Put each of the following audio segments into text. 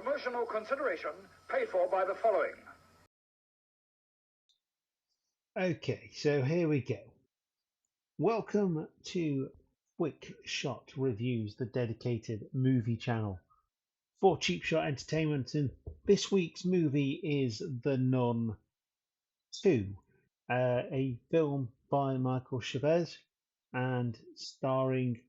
Promotional consideration paid for by the following. Okay, so here we go. Welcome to Quick Shot Reviews, the dedicated movie channel for Cheap Shot Entertainment. And this week's movie is The Nun 2, a film by Michael Chavez and starring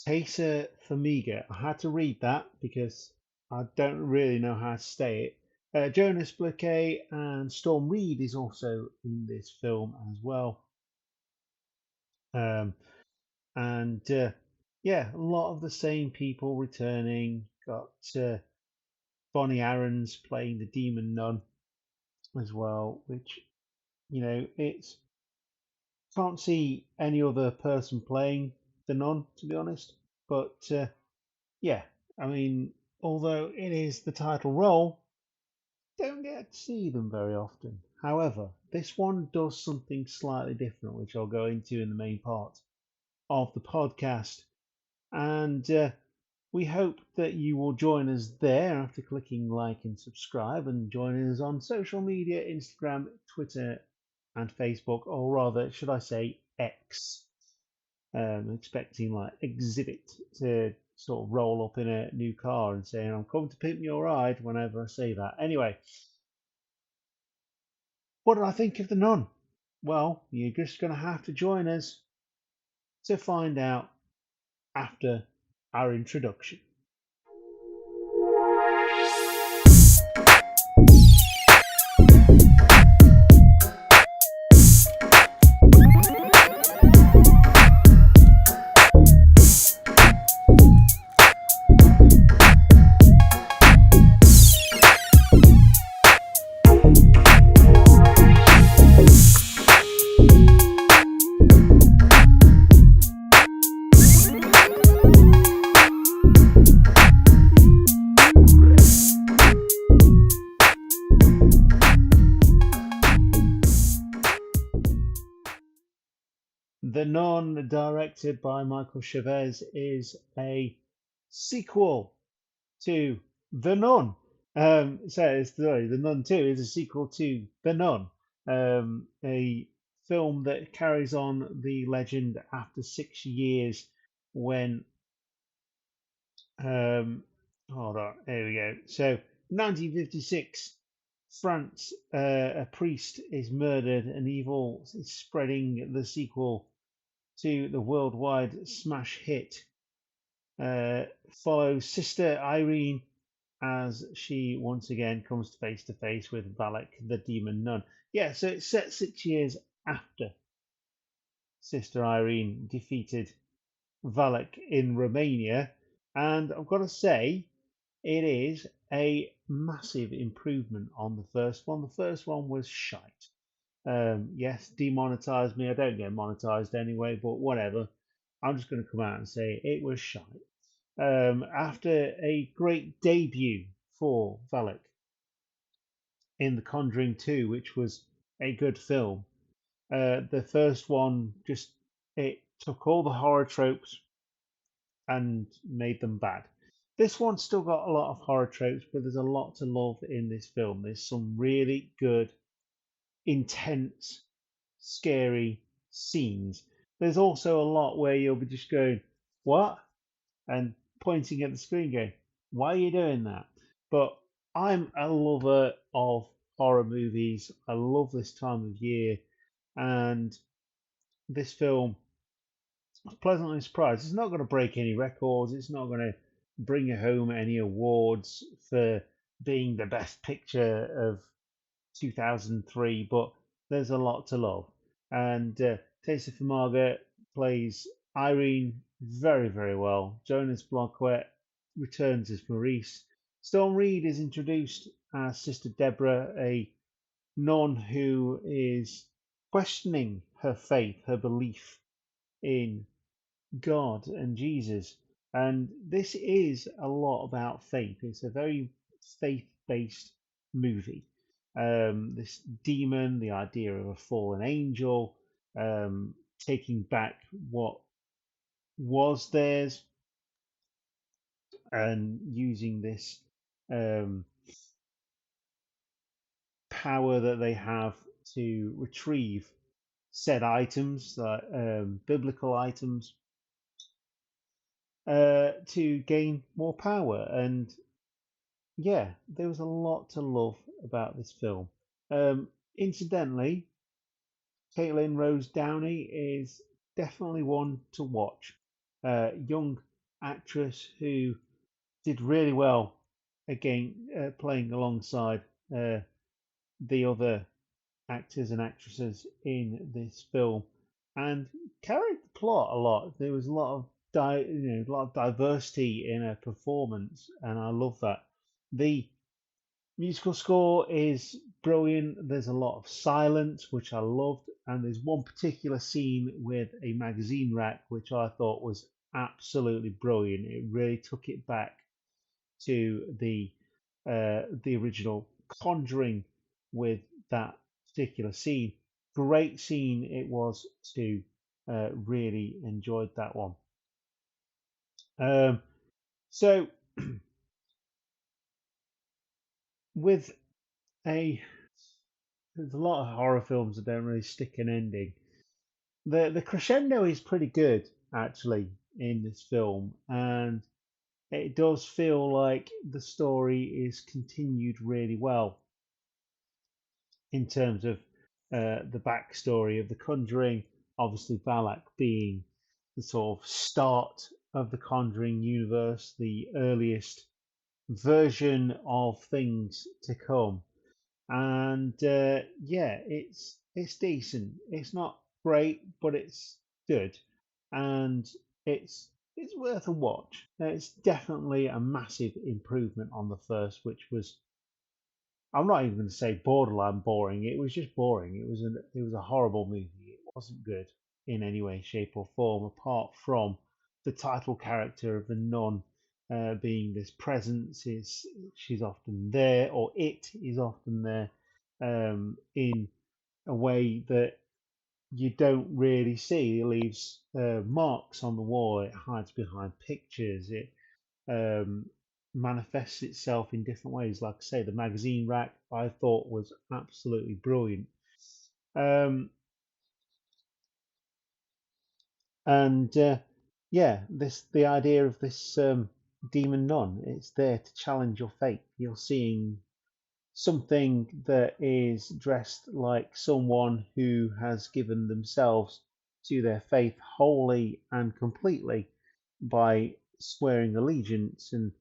Tessa Farmiga. I had to read that because I don't really know how to say it. Jonas Blakey and Storm Reed is also in this film as well. Um, and yeah, a lot of the same people returning. Got Bonnie Aarons playing the demon nun as well, which it's can't see any other person playing the nun, to be honest. But yeah, I mean, although it is the title role, don't get to see them very often. However, this one does something slightly different, which I'll go into in the main part of the podcast. And we hope that you will join us there after clicking like and subscribe, and joining us on social media, Instagram, Twitter, and Facebook, or rather, should I say, X. Expecting like Exhibit to sort of roll up in a new car and saying, "I'm coming to pimp your ride," whenever I say that. Anyway, what did I think of The Nun? Well, you're just going to have to join us to find out after our introduction. The Nun, directed by Michael Chavez, is a sequel to The Nun. Sorry, The Nun 2 is a sequel to The Nun, a film that carries on the legend after 6 years when, hold on, here we go. So, 1956, France, a priest is murdered, and evil is spreading. The sequel to the worldwide smash hit follows Sister Irene as she once again comes face to face with Valak, the demon nun. Yeah, so it's set 6 years after Sister Irene defeated Valak in Romania, and I've got to say, it is a massive improvement on the first one. The first one was shite. Yes, demonetized me. I don't get monetized anyway, but whatever. I'm just going to come out and say it was shite. After a great debut for Valak in The Conjuring 2, which was a good film, the first one just it took all the horror tropes and made them bad. This one's still got a lot of horror tropes, but there's a lot to love in this film. There's some really good, intense, scary scenes. There's also a lot where you'll be just going, "What?" and pointing at the screen going, "Why are you doing that?" But I'm a lover of horror movies. I love this time of year, and this film was pleasantly surprised. It's not going to break any records. It's not going to bring home any awards for being the best picture of 2003, but there's a lot to love. And Tessa Farmiga plays Irene very, very well. Jonas Blakey returns as Maurice. Storm Reed is introduced as Sister Deborah, a nun who is questioning her faith, her belief in God and Jesus. And this is a lot about faith. It's a very faith based movie. This demon, the idea of a fallen angel, taking back what was theirs, and using this um, power that they have to retrieve said items, like biblical items, to gain more power. And yeah, there was a lot to love about this film. Incidentally, Caitlin Rose Downey is definitely one to watch. Young actress who did really well again, playing alongside the other actors and actresses in this film, and carried the plot a lot. There was a lot of a lot of diversity in her performance, and I love that. The musical score is brilliant. There's a lot of silence, which I loved, and there's one particular scene with a magazine rack, which I thought was absolutely brilliant. It really took it back to the original Conjuring with that particular scene. Great scene it was to really enjoyed that one. Um, so with a there's a lot of horror films that don't really stick an ending. The crescendo is pretty good actually in this film, and it does feel like the story is continued really well in terms of the backstory of the Conjuring. Obviously, Valak being the sort of start of the Conjuring universe, the earliest version of things to come. And yeah, it's decent. It's not great, but it's good, and it's worth a watch. It's definitely a massive improvement on the first, which was, I'm not even going to say borderline boring. It was just boring. It was a horrible movie. It wasn't good in any way, shape, or form, apart from the title character of the nun being this presence. Is She's often there, or it is often there, in a way that you don't really see. It leaves marks on the wall. It hides behind pictures. It um, manifests itself in different ways. Like I say, the magazine rack I thought was absolutely brilliant. Um, and yeah, this the idea of this demon nun. It's there to challenge your fate. You're seeing something that is dressed like someone who has given themselves to their faith wholly and completely by swearing allegiance, and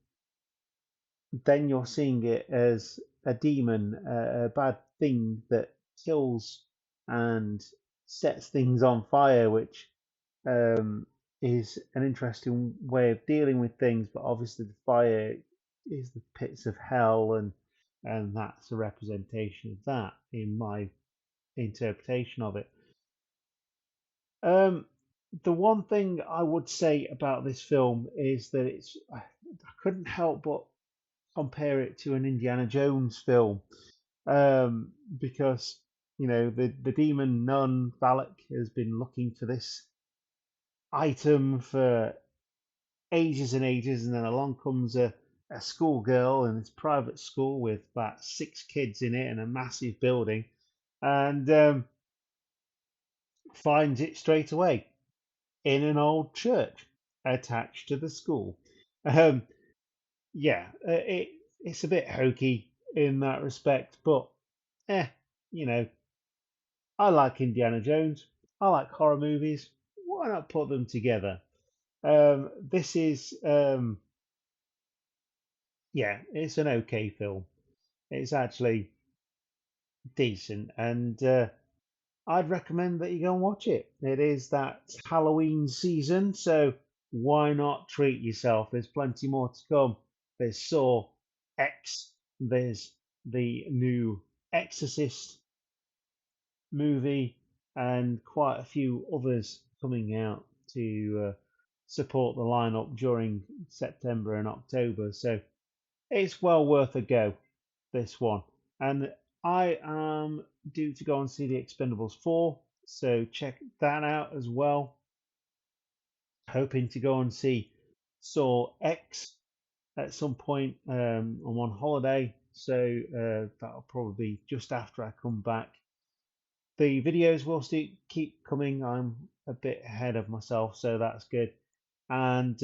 then you're seeing it as a demon, a bad thing that kills and sets things on fire, which um, is an interesting way of dealing with things. But obviously, the fire is the pits of hell, and that's a representation of that in my interpretation of it. Um, the one thing I would say about this film is that I couldn't help but compare it to an Indiana Jones film, because the demon nun Valak has been looking for this item for ages and ages, and then along comes a schoolgirl in this private school with about 6 kids in it and a massive building, and finds it straight away in an old church attached to the school. Um, yeah, it's a bit hokey in that respect, but eh, you know, I like Indiana Jones. I like horror movies. Why not put them together? This is, yeah, it's an okay film. It's actually decent, and I'd recommend that you go and watch it. It is that Halloween season, so why not treat yourself? There's plenty more to come. There's Saw X, there's the new Exorcist movie, and quite a few others coming out to support the lineup during September and October. So it's well worth a go, this one. And I am due to go and see The Expendables 4, so check that out as well. Hoping to go and see Saw X at some point. I'm on holiday, so that'll probably be just after I come back. The videos will still keep coming. I'm a bit ahead of myself, so that's good. And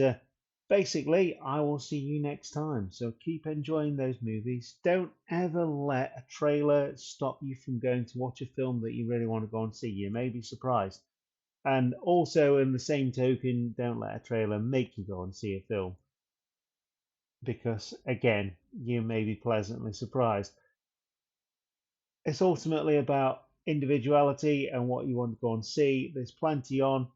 basically, I will see you next time. So keep enjoying those movies. Don't ever let a trailer stop you from going to watch a film that you really want to go and see. You may be surprised. And also, in the same token, don't let a trailer make you go and see a film because, again, you may be pleasantly surprised. It's ultimately about individuality and what you want to go and see. There's plenty on.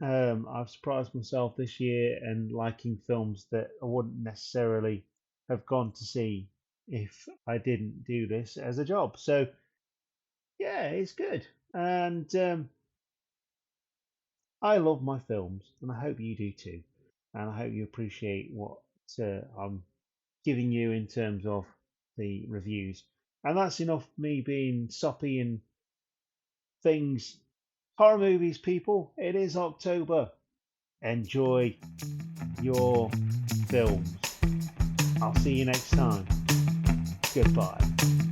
I've surprised myself this year and liking films that I wouldn't necessarily have gone to see if I didn't do this as a job. So, yeah, it's good. And I love my films, and I hope you do too. And I hope you appreciate what I'm giving you in terms of the reviews. And that's enough me being soppy and things. Horror movies, people. It is October. Enjoy your films. I'll see you next time. Goodbye.